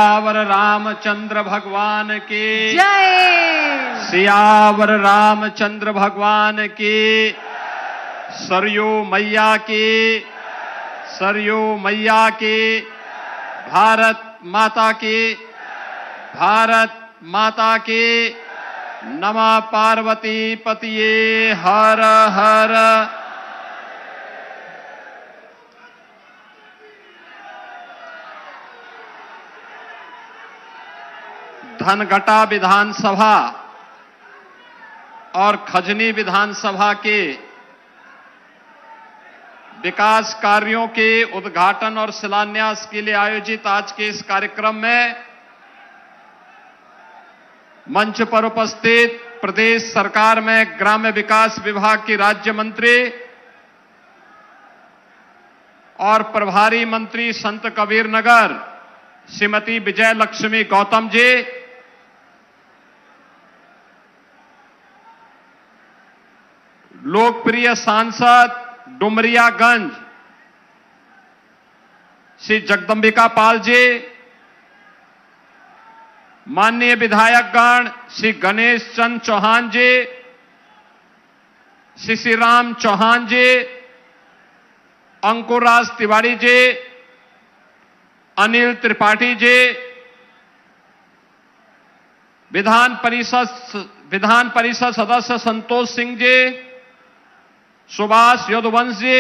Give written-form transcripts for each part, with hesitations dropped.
सियावर रामचंद्र भगवान की जय। सियावर रामचंद्र भगवान की सरयू मैया की सरयू मैया की भारत माता की भारत माता की नमः पार्वती पतिये हर हर। धनघटा विधानसभा और खजनी विधानसभा के विकास कार्यों के उद्घाटन और शिलान्यास के लिए आयोजित आज के इस कार्यक्रम में मंच पर उपस्थित प्रदेश सरकार में ग्राम्य विकास विभाग की राज्य मंत्री और प्रभारी मंत्री संत कबीर नगर श्रीमती विजय लक्ष्मी गौतम जी, लोकप्रिय सांसद डुमरियागंज श्री जगदंबिका पाल जी, माननीय विधायकगण श्री गणेश चंद चौहान जी, श्री श्री राम चौहान जी, अंकुरराज तिवारी जी, अनिल त्रिपाठी जी, विधान परिषद सदस्य संतोष सिंह जी, सुभाष यदुवंश जी,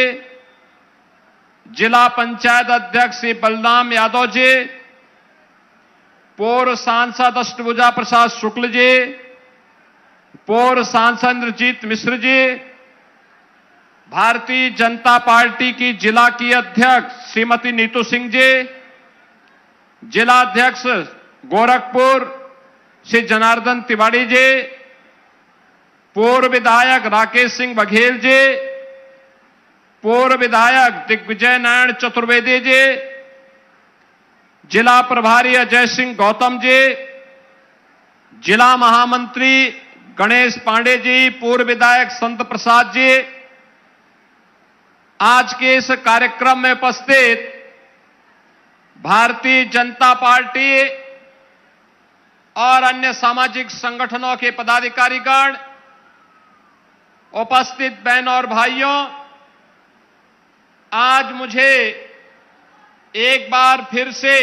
जिला पंचायत अध्यक्ष श्री बलराम यादव जी, पूर्व सांसद अष्टभुजा प्रसाद शुक्ल जी, पूर्व सांसद इंद्रजीत मिश्र जी, भारतीय जनता पार्टी की जिला की अध्यक्ष श्रीमती नीतू सिंह जी, जिला अध्यक्ष गोरखपुर श्री जनार्दन तिवारी जी, पूर्व विधायक राकेश सिंह बघेल जी, पूर्व विधायक दिग्विजय नारायण चतुर्वेदी जी, जिला प्रभारी अजय सिंह गौतम जी, जिला महामंत्री गणेश पांडे जी, पूर्व विधायक संत प्रसाद जी, आज के इस कार्यक्रम में उपस्थित भारतीय जनता पार्टी और अन्य सामाजिक संगठनों के पदाधिकारीगण, उपस्थित बहन और भाइयों, आज मुझे एक बार फिर से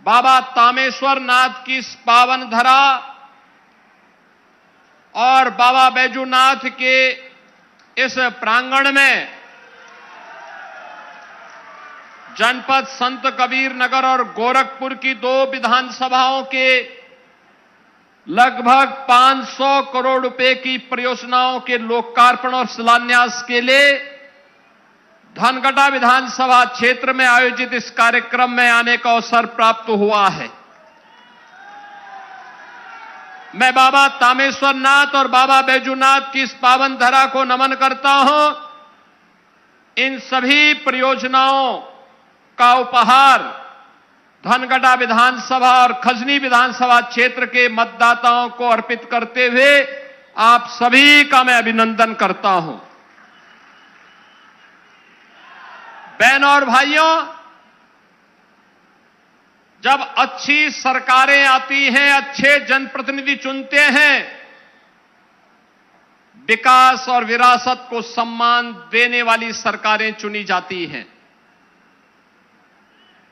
बाबा तामेश्वर नाथ की इस पावन धरा और बाबा बैजूनाथ के इस प्रांगण में जनपद संत कबीर नगर और गोरखपुर की दो विधानसभाओं के लगभग 500 करोड़ रुपए की परियोजनाओं के लोकार्पण और शिलान्यास के लिए धनघटा विधानसभा क्षेत्र में आयोजित इस कार्यक्रम में आने का अवसर प्राप्त हुआ है। मैं बाबा तामेश्वर नाथ और बाबा बैजूनाथ की इस पावन धरा को नमन करता हूं। इन सभी परियोजनाओं का उपहार धनघटा विधानसभा और खजनी विधानसभा क्षेत्र के मतदाताओं को अर्पित करते हुए आप सभी का मैं अभिनंदन करता हूं। बहन और भाइयों, जब अच्छी सरकारें आती हैं, अच्छे जनप्रतिनिधि चुनते हैं, विकास और विरासत को सम्मान देने वाली सरकारें चुनी जाती हैं।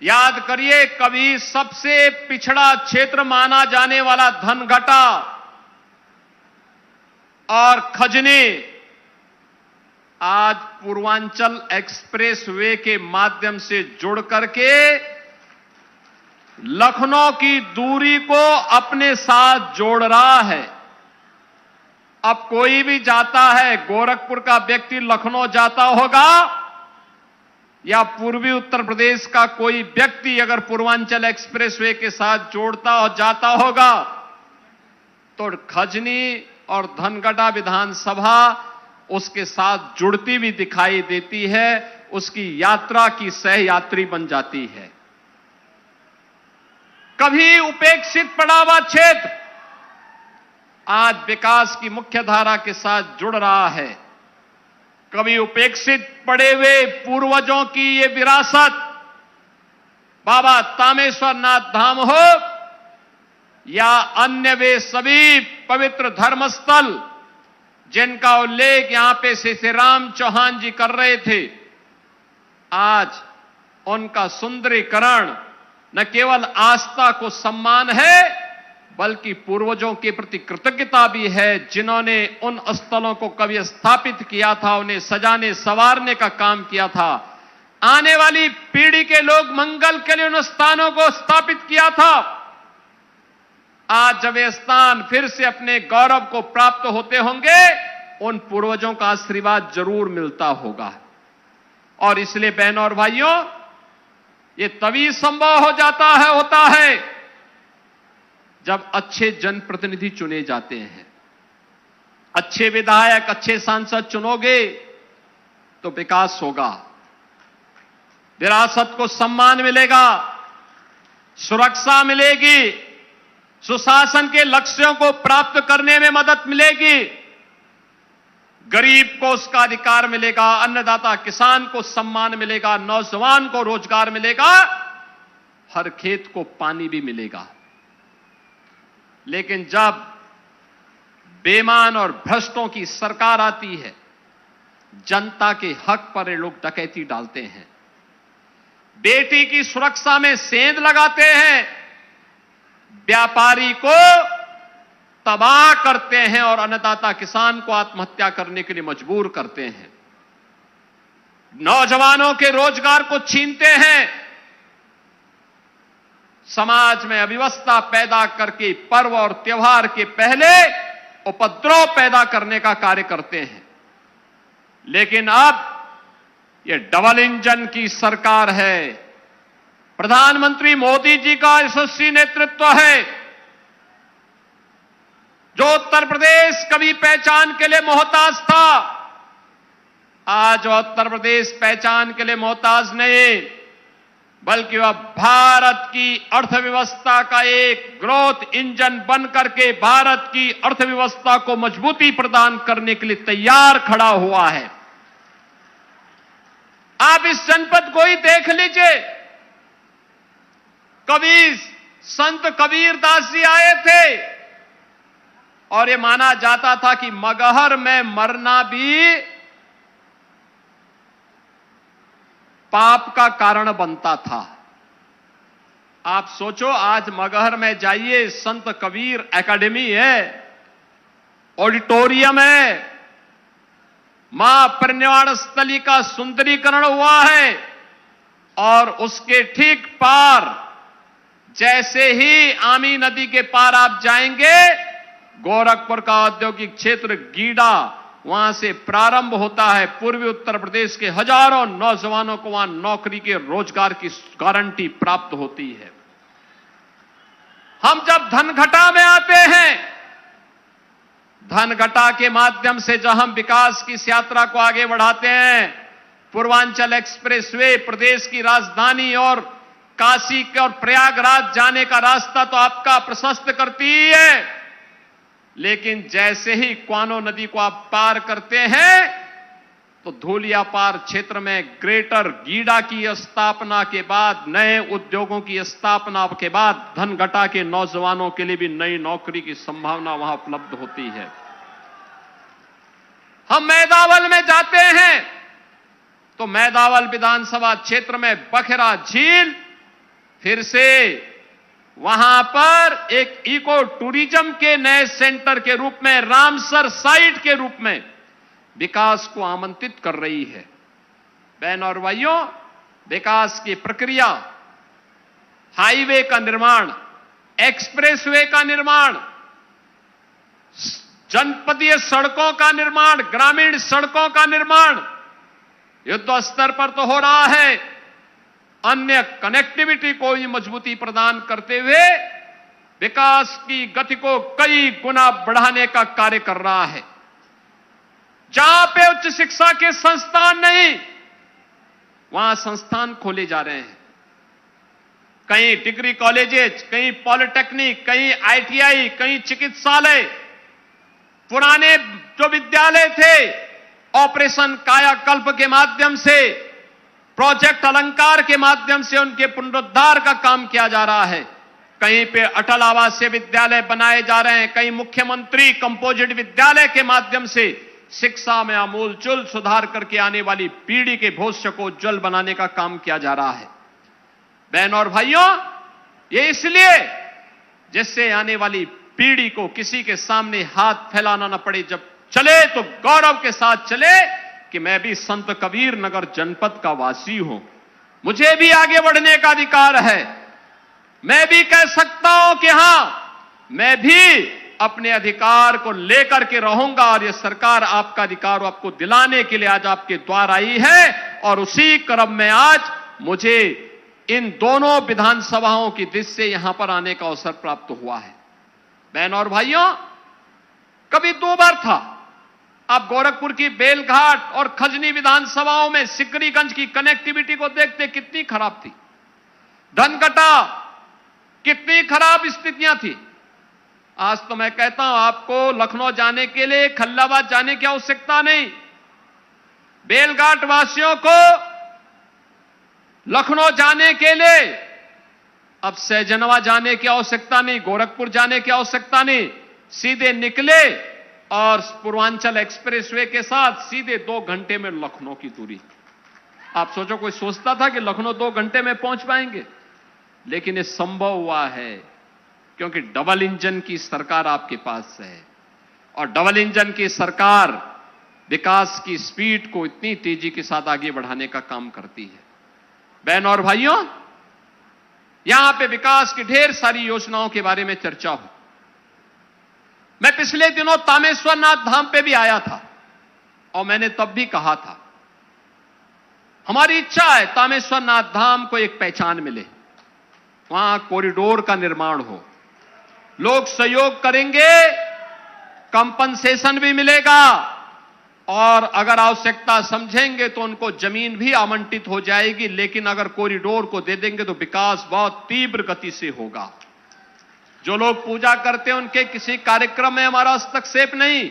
याद करिए, कभी सबसे पिछड़ा क्षेत्र माना जाने वाला धनघटा और खजनी आज पूर्वांचल एक्सप्रेस वे के माध्यम से जुड़ करके लखनऊ की दूरी को अपने साथ जोड़ रहा है। अब कोई भी जाता है, गोरखपुर का व्यक्ति लखनऊ जाता होगा या पूर्वी उत्तर प्रदेश का कोई व्यक्ति अगर पूर्वांचल एक्सप्रेसवे के साथ जोड़ता और जाता होगा तो खजनी और धनघटा विधानसभा उसके साथ जुड़ती भी दिखाई देती है, उसकी यात्रा की सहयात्री बन जाती है। कभी उपेक्षित पड़ा हुआ क्षेत्र आज विकास की मुख्य धारा के साथ जुड़ रहा है। कभी उपेक्षित पड़े हुए पूर्वजों की ये विरासत बाबा तामेश्वर नाथ धाम हो या अन्य वे सभी पवित्र धर्मस्थल जिनका उल्लेख यहां पे श्री राम चौहान जी कर रहे थे, आज उनका सुंदरीकरण न केवल आस्था को सम्मान है बल्कि पूर्वजों के प्रति कृतज्ञता भी है, जिन्होंने उन स्थलों को कभी स्थापित किया था, उन्हें सजाने संवारने का काम किया था। आने वाली पीढ़ी के लोग मंगल के लिए उन स्थानों को स्थापित किया था। आज जब ये स्थान फिर से अपने गौरव को प्राप्त होते होंगे, उन पूर्वजों का आशीर्वाद जरूर मिलता होगा। और इसलिए बहनों और भाइयों, ये तभी संभव होता है जब अच्छे जनप्रतिनिधि चुने जाते हैं। अच्छे विधायक, अच्छे सांसद चुनोगे तो विकास होगा, विरासत को सम्मान मिलेगा, सुरक्षा मिलेगी, सुशासन के लक्ष्यों को प्राप्त करने में मदद मिलेगी, गरीब को उसका अधिकार मिलेगा, अन्नदाता किसान को सम्मान मिलेगा, नौजवान को रोजगार मिलेगा, हर खेत को पानी भी मिलेगा। लेकिन जब बेईमान और भ्रष्टों की सरकार आती है, जनता के हक पर ये लोग डकैती डालते हैं, बेटी की सुरक्षा में सेंध लगाते हैं, व्यापारी को तबाह करते हैं और अन्नदाता किसान को आत्महत्या करने के लिए मजबूर करते हैं, नौजवानों के रोजगार को छीनते हैं, समाज में अव्यवस्था पैदा करके पर्व और त्योहार के पहले उपद्रव पैदा करने का कार्य करते हैं। लेकिन अब यह डबल इंजन की सरकार है, प्रधानमंत्री मोदी जी का यशस्वी नेतृत्व है, जो उत्तर प्रदेश कभी पहचान के लिए मोहताज था, आज उत्तर प्रदेश पहचान के लिए मोहताज नहीं, बल्कि वह भारत की अर्थव्यवस्था का एक ग्रोथ इंजन बनकर के भारत की अर्थव्यवस्था को मजबूती प्रदान करने के लिए तैयार खड़ा हुआ है। आप इस जनपद को ही देख लीजिए, कभी संत कबीर दास जी आए थे और यह माना जाता था कि मगहर में मरना भी पाप का कारण बनता था। आप सोचो, आज मगहर में जाइए, संत कबीर एकेडमी है, ऑडिटोरियम है, मां परिनिर्वाण स्थली का सुंदरीकरण हुआ है, और उसके ठीक पार, जैसे ही आमी नदी के पार आप जाएंगे, गोरखपुर का औद्योगिक क्षेत्र गीडा वहां से प्रारंभ होता है। पूर्वी उत्तर प्रदेश के हजारों नौजवानों को वहां नौकरी के रोजगार की गारंटी प्राप्त होती है। हम जब धनघटा में आते हैं, धनघटा के माध्यम से जब हम विकास की इस यात्रा को आगे बढ़ाते हैं, पूर्वांचल एक्सप्रेसवे प्रदेश की राजधानी और काशी और प्रयागराज जाने का रास्ता तो आपका प्रशस्त करती ही है, लेकिन जैसे ही क्वानो नदी को आप पार करते हैं तो धूलियापार क्षेत्र में ग्रेटर गीडा की स्थापना के बाद, नए उद्योगों की स्थापना के बाद धनघटा के नौजवानों के लिए भी नई नौकरी की संभावना वहां उपलब्ध होती है। हम मैदावल में जाते हैं तो मैदावल विधानसभा क्षेत्र में बखेरा झील फिर से वहां पर एक इको टूरिज्म के नए सेंटर के रूप में, रामसर साइट के रूप में विकास को आमंत्रित कर रही है। बहनों और भाइयों, विकास की प्रक्रिया, हाईवे का निर्माण, एक्सप्रेसवे का निर्माण, जनपदीय सड़कों का निर्माण, ग्रामीण सड़कों का निर्माण युद्ध स्तर पर तो हो रहा है, अन्य कनेक्टिविटी को भी मजबूती प्रदान करते हुए विकास की गति को कई गुना बढ़ाने का कार्य कर रहा है। जहां पे उच्च शिक्षा के संस्थान नहीं, वहां संस्थान खोले जा रहे हैं। कहीं डिग्री कॉलेजेस, कहीं पॉलिटेक्निक, कहीं आईटीआई, कहीं चिकित्सालय, पुराने जो विद्यालय थे ऑपरेशन कायाकल्प के माध्यम से प्रोजेक्ट अलंकार के माध्यम से उनके पुनरुद्धार का काम किया जा रहा है। कहीं पे अटल आवासीय विद्यालय बनाए जा रहे हैं, कहीं मुख्यमंत्री कंपोजिट विद्यालय के माध्यम से शिक्षा में आमूलचूल सुधार करके आने वाली पीढ़ी के भविष्य को उज्जवल बनाने का काम किया जा रहा है। बहनों और भाइयों, ये इसलिए जिससे आने वाली पीढ़ी को किसी के सामने हाथ फैलाना न पड़े, जब चले तो गौरव के साथ चले कि मैं भी संत कबीर नगर जनपद का वासी हूं, मुझे भी आगे बढ़ने का अधिकार है। मैं भी कह सकता हूं कि हां, मैं भी अपने अधिकार को लेकर के रहूंगा और यह सरकार आपका अधिकार आपको दिलाने के लिए आज आपके द्वार आई है। और उसी क्रम में आज मुझे इन दोनों विधानसभाओं की दिशा से यहां पर आने का अवसर प्राप्त हुआ है। बहनों और भाइयों, कभी 2 बार था। आप गोरखपुर की बेलघाट और खजनी विधानसभाओं में सिकरीगंज की कनेक्टिविटी को देखते, कितनी खराब थी। धनकटा कितनी खराब स्थितियां थी। आज तो मैं कहता हूं, आपको लखनऊ जाने के लिए खल्लाबाद जाने की आवश्यकता नहीं। बेलघाट वासियों को लखनऊ जाने के लिए अब सहजनवा जाने की आवश्यकता नहीं, गोरखपुर जाने की आवश्यकता नहीं। सीधे निकले और पूर्वांचल एक्सप्रेसवे के साथ सीधे 2 घंटे में लखनऊ की दूरी। आप सोचो, कोई सोचता था कि लखनऊ 2 घंटे में पहुंच पाएंगे? लेकिन ये संभव हुआ है क्योंकि डबल इंजन की सरकार आपके पास है। और डबल इंजन की सरकार विकास की स्पीड को इतनी तेजी के साथ आगे बढ़ाने का काम करती है। बहनों और भाइयों, यहां पे विकास की ढेर सारी योजनाओं के बारे में चर्चा हुई। मैं पिछले दिनों तामेश्वर नाथ धाम पे भी आया था और मैंने तब भी कहा था, हमारी इच्छा है तामेश्वर नाथ धाम को एक पहचान मिले, वहां कॉरिडोर का निर्माण हो, लोग सहयोग करेंगे, कंपनसेशन भी मिलेगा और अगर आवश्यकता समझेंगे तो उनको जमीन भी आवंटित हो जाएगी। लेकिन अगर कॉरिडोर को दे देंगे तो विकास बहुत तीव्र गति से होगा। जो लोग पूजा करते हैं उनके किसी कार्यक्रम में हमारा हस्तक्षेप नहीं।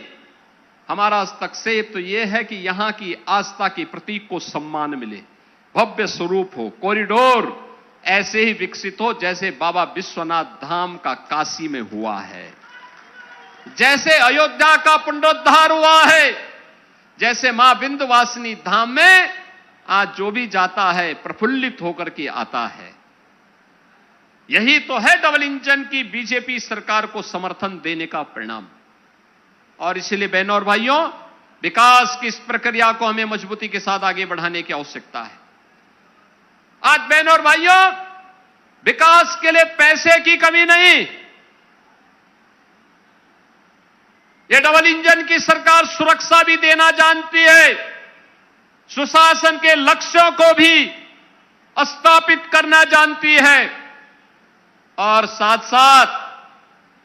हमारा हस्तक्षेप तो यह है कि यहां की आस्था के प्रतीक को सम्मान मिले, भव्य स्वरूप हो, कॉरिडोर ऐसे ही विकसित हो जैसे बाबा विश्वनाथ धाम का काशी में हुआ है, जैसे अयोध्या का पुनरुद्धार हुआ है, जैसे मां विंध्यवासिनी धाम में आज जो भी जाता है प्रफुल्लित होकर के आता है। यही तो है डबल इंजन की बीजेपी सरकार को समर्थन देने का परिणाम। और इसलिए बहनों और भाइयों, विकास की इस प्रक्रिया को हमें मजबूती के साथ आगे बढ़ाने की आवश्यकता है। आज बहनों और भाइयों, विकास के लिए पैसे की कमी नहीं। ये डबल इंजन की सरकार सुरक्षा भी देना जानती है, सुशासन के लक्ष्यों को भी स्थापित करना जानती है और साथ साथ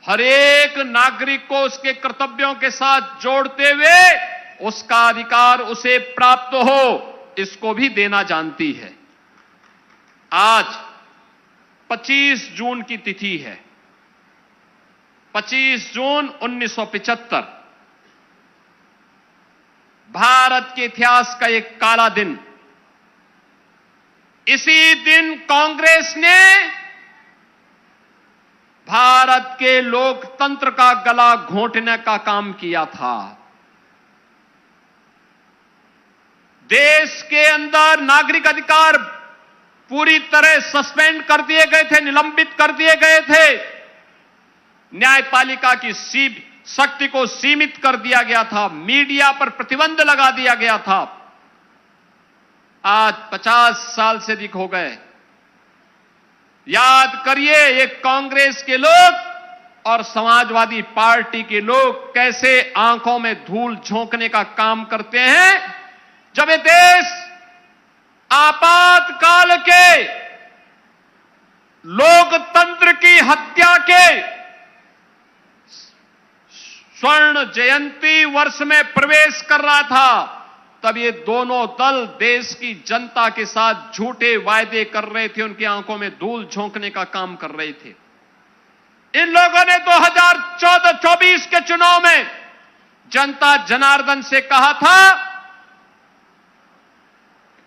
हर एक नागरिक को उसके कर्तव्यों के साथ जोड़ते हुए उसका अधिकार उसे प्राप्त हो, इसको भी देना जानती है। आज 25 जून की तिथि है, 25 जून 1975, भारत के इतिहास का एक काला दिन। इसी दिन कांग्रेस ने भारत के लोकतंत्र का गला घोंटने का काम किया था। देश के अंदर नागरिक अधिकार पूरी तरह सस्पेंड कर दिए गए थे, निलंबित कर दिए गए थे। न्यायपालिका की शक्ति को सीमित कर दिया गया था, मीडिया पर प्रतिबंध लगा दिया गया था। आज 50 साल से अधिक हो गए। याद करिए, ये कांग्रेस के लोग और समाजवादी पार्टी के लोग कैसे आंखों में धूल झोंकने का काम करते हैं जब ये देश आपातकाल के लोकतंत्र की हत्या के स्वर्ण जयंती वर्ष में प्रवेश कर रहा था। तब ये दोनों दल देश की जनता के साथ झूठे वायदे कर रहे थे, उनकी आंखों में धूल झोंकने का काम कर रहे थे। इन लोगों ने 2014-24 के चुनाव में जनता जनार्दन से कहा था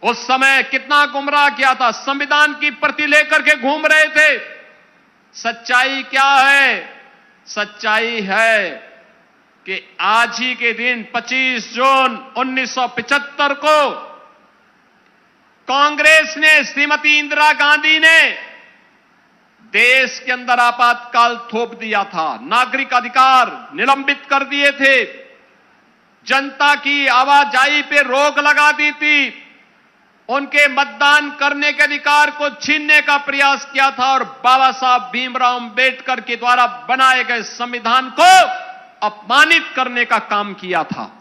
उस समय कितना गुमराह किया था, संविधान की प्रति लेकर के घूम रहे थे। सच्चाई क्या है? सच्चाई है कि आज ही के दिन 25 जून 1975 को कांग्रेस ने, श्रीमती इंदिरा गांधी ने देश के अंदर आपातकाल थोप दिया था, नागरिक अधिकार निलंबित कर दिए थे, जनता की आवाजाही पे रोक लगा दी थी, उनके मतदान करने के अधिकार को छीनने का प्रयास किया था और बाबा साहब भीमराव अंबेडकर के द्वारा बनाए गए संविधान को अपमानित करने का काम किया था।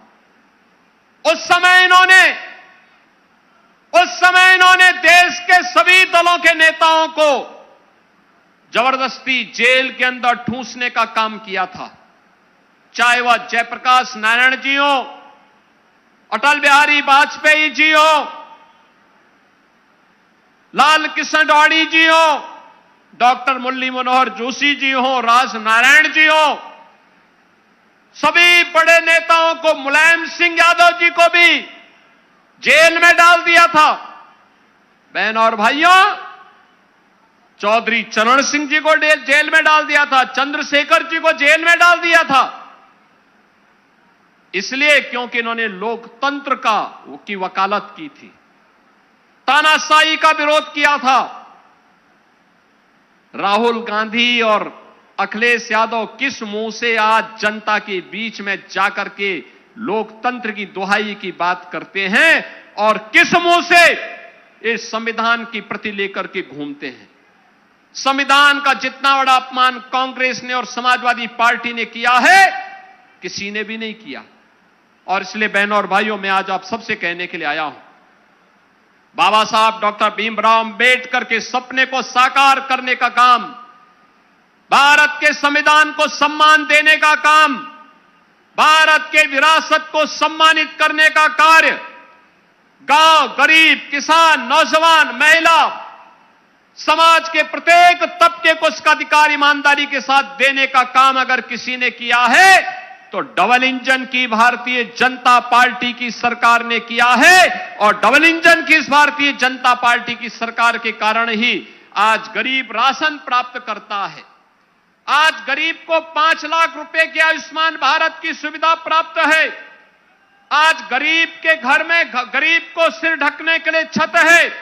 उस समय इन्होंने देश के सभी दलों के नेताओं को जबरदस्ती जेल के अंदर ठूंसने का काम किया था, चाहे वह जयप्रकाश नारायण जी हो, अटल बिहारी वाजपेयी जी हो, लाल कृष्ण अडवाणी जी हो, डॉक्टर मुरली मनोहर जोशी जी हो, राज नारायण जी हो, सभी बड़े नेताओं को, मुलायम सिंह यादव जी को भी जेल में डाल दिया था। बहन और भाइयों, चौधरी चरण सिंह जी को जेल में डाल दिया था, चंद्रशेखर जी को जेल में डाल दिया था, इसलिए क्योंकि इन्होंने लोकतंत्र की वकालत की थी, तानाशाही का विरोध किया था। राहुल गांधी और अखिलेश यादव किस मुंह से आज जनता के बीच में जाकर के लोकतंत्र की दुहाई की बात करते हैं और किस मुंह से इस संविधान की प्रति लेकर के घूमते हैं। संविधान का जितना बड़ा अपमान कांग्रेस ने और समाजवादी पार्टी ने किया है, किसी ने भी नहीं किया। और इसलिए बहनों और भाइयों, मैं आज आप सबसे कहने के लिए आया हूं, बाबा साहब डॉक्टर भीमराव अंबेडकर के सपने को साकार करने का काम, भारत के संविधान को सम्मान देने का काम, भारत के विरासत को सम्मानित करने का कार्य, गांव, गरीब, किसान, नौजवान, महिला, समाज के प्रत्येक तबके को उसका अधिकार ईमानदारी के साथ देने का काम अगर किसी ने किया है तो डबल इंजन की भारतीय जनता पार्टी की सरकार ने किया है। और डबल इंजन की इस भारतीय जनता पार्टी की सरकार के कारण ही आज गरीब राशन प्राप्त करता है, आज गरीब को 5 लाख रुपए की आयुष्मान भारत की सुविधा प्राप्त है, आज गरीब के घर में गरीब को सिर ढकने के लिए छत है।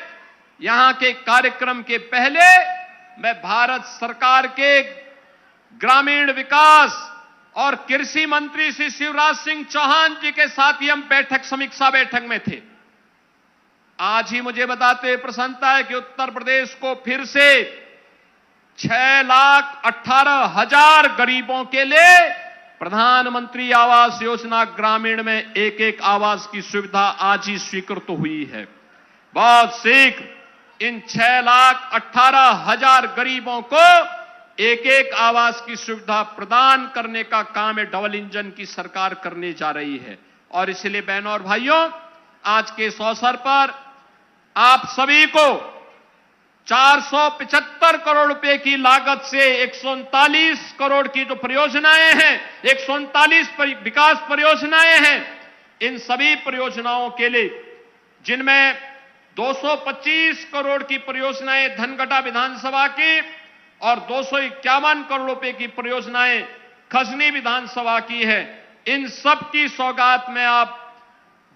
यहां के कार्यक्रम के पहले मैं भारत सरकार के ग्रामीण विकास और कृषि मंत्री श्री शिवराज सिंह चौहान जी के साथ ही हम समीक्षा बैठक में थे। आज ही मुझे बताते हुए प्रसन्नता है कि उत्तर प्रदेश को फिर से 6,18,000 गरीबों के लिए प्रधानमंत्री आवास योजना ग्रामीण में एक आवास की सुविधा आज ही स्वीकृत हुई है। बहुत शीघ्र इन 6,18,000 गरीबों को एक आवास की सुविधा प्रदान करने का काम है डबल इंजन की सरकार करने जा रही है। और इसलिए बहनों और भाइयों, आज के इस अवसर पर आप सभी को 475 करोड़ रुपए की लागत से 139 करोड़ की जो परियोजनाएं हैं, 139 विकास परियोजनाएं हैं, इन सभी परियोजनाओं के लिए, जिनमें 225 करोड़ की परियोजनाएं धनगटा विधानसभा की और 251 करोड़ रुपए की परियोजनाएं खजनी विधानसभा की है, इन सब की सौगात में आप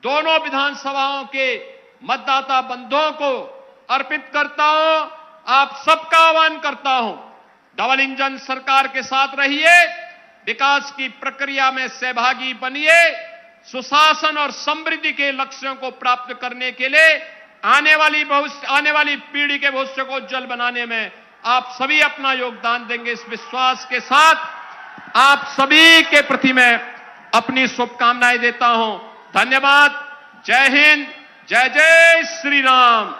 दोनों विधानसभाओं के मतदाता बंधुओं को अर्पित करता हूं। आप सबका आह्वान करता हूं, डबल इंजन सरकार के साथ रहिए, विकास की प्रक्रिया में सहभागी बनिए, सुशासन और समृद्धि के लक्ष्यों को प्राप्त करने के लिए आने वाली पीढ़ी के भविष्य को उज्जवल बनाने में आप सभी अपना योगदान देंगे। इस विश्वास के साथ आप सभी के प्रति मैं अपनी शुभकामनाएं देता हूं। धन्यवाद। जय हिंद, जय जय श्री राम।